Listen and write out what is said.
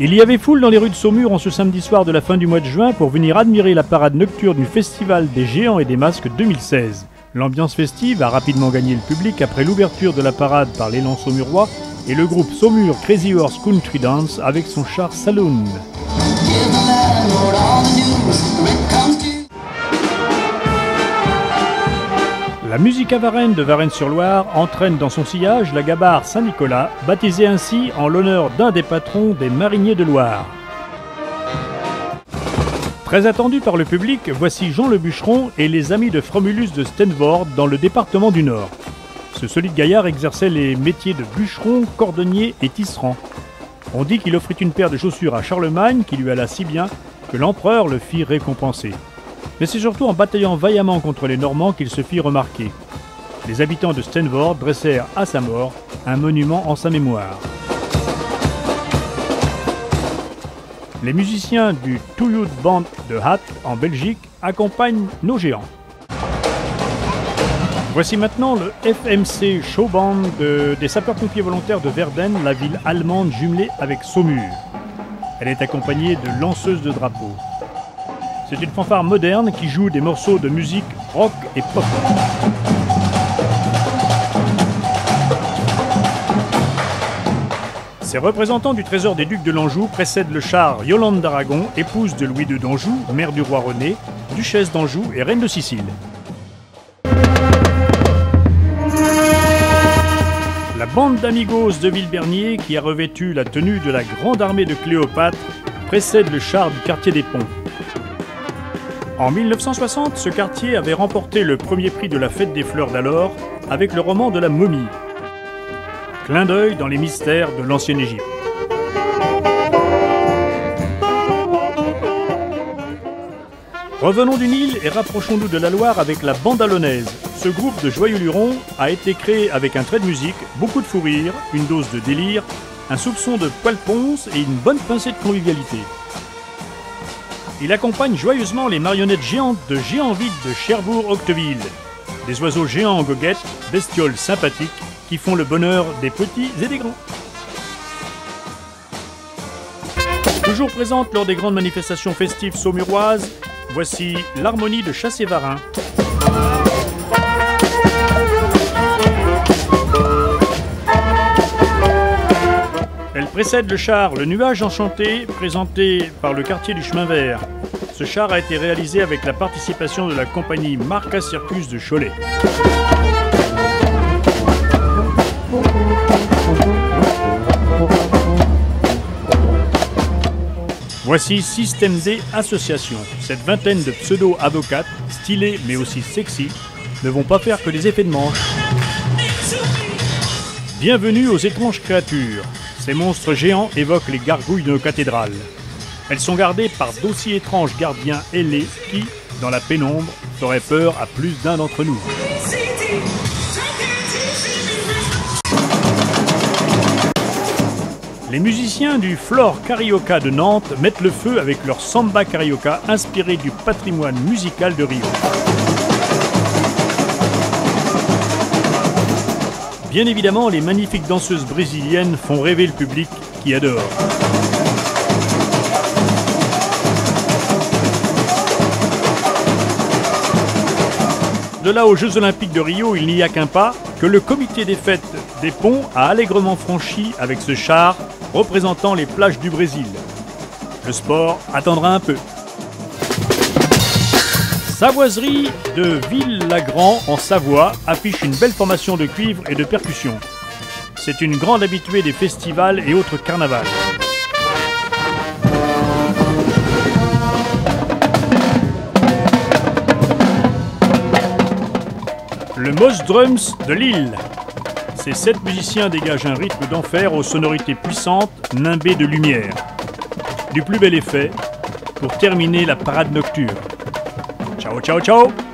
Il y avait foule dans les rues de Saumur en ce samedi soir de la fin du mois de juin pour venir admirer la parade nocturne du Festival des Géants et des Masques 2016. L'ambiance festive a rapidement gagné le public après l'ouverture de la parade par l'élan saumurois et le groupe Saumur Crazy Horse Country Dance avec son char Saloon. La musique avaraine de Varennes-sur-Loire entraîne dans son sillage la gabarre Saint-Nicolas, baptisée ainsi en l'honneur d'un des patrons des mariniers de Loire. Très attendu par le public, voici Jean le Bûcheron et les amis de Fromulus de Stenvoorde dans le département du Nord. Ce solide gaillard exerçait les métiers de bûcheron, cordonnier et tisserand. On dit qu'il offrit une paire de chaussures à Charlemagne qui lui alla si bien que l'empereur le fit récompenser. Mais c'est surtout en bataillant vaillamment contre les Normands qu'il se fit remarquer. Les habitants de Stenvoorde dressèrent à sa mort un monument en sa mémoire. Les musiciens du Two Youth Band de Hatt en Belgique accompagnent nos géants. Voici maintenant le FMC Showband des sapeurs-pompiers volontaires de Verden, la ville allemande jumelée avec Saumur. Elle est accompagnée de lanceuses de drapeaux. C'est une fanfare moderne qui joue des morceaux de musique rock et pop. Ces représentants du trésor des ducs de l'Anjou précèdent le char Yolande d'Aragon, épouse de Louis II d'Anjou, mère du roi René, duchesse d'Anjou et reine de Sicile. La bande d'amigos de Villebernier, qui a revêtu la tenue de la grande armée de Cléopâtre, précède le char du quartier des Ponts. En 1960, ce quartier avait remporté le premier prix de la Fête des Fleurs d'alors avec le roman de la momie. Clin d'œil dans les mystères de l'ancienne Égypte. Revenons du Nil et rapprochons-nous de la Loire avec la bande alonnaise. Ce groupe de joyeux lurons a été créé avec un trait de musique, beaucoup de fou rire, une dose de délire, un soupçon de poil-ponce et une bonne pincée de convivialité. Il accompagne joyeusement les marionnettes géantes de Géanville de Cherbourg-Octeville. Des oiseaux géants en goguettes, bestioles sympathiques, qui font le bonheur des petits et des grands. Toujours présente lors des grandes manifestations festives saumuroises, voici l'harmonie de Chassé-Varin. Elle précède le char Le Nuage Enchanté, présenté par le quartier du Chemin Vert. Ce char a été réalisé avec la participation de la compagnie Marca Circus de Cholet. Voici Système D Association. Cette vingtaine de pseudo-avocates, stylées mais aussi sexy, ne vont pas faire que des effets de manche. Bienvenue aux étranges créatures. Ces monstres géants évoquent les gargouilles de nos cathédrales. Elles sont gardées par d'aussi étranges gardiens ailés qui, dans la pénombre, feraient peur à plus d'un d'entre nous. Les musiciens du Flore Carioca de Nantes mettent le feu avec leur samba carioca inspiré du patrimoine musical de Rio. Bien évidemment, les magnifiques danseuses brésiliennes font rêver le public qui adore. De là aux Jeux Olympiques de Rio, il n'y a qu'un pas que le comité des fêtes des Ponts a allègrement franchi avec ce char représentant les plages du Brésil. Le sport attendra un peu. Savoiserie de Ville-Lagrand en Savoie affiche une belle formation de cuivre et de percussion. C'est une grande habituée des festivals et autres carnavals. Le Moss Drums de Lille. Ces 7 musiciens dégagent un rythme d'enfer aux sonorités puissantes, nimbées de lumière. Du plus bel effet pour terminer la parade nocturne. Ciao, ciao, ciao!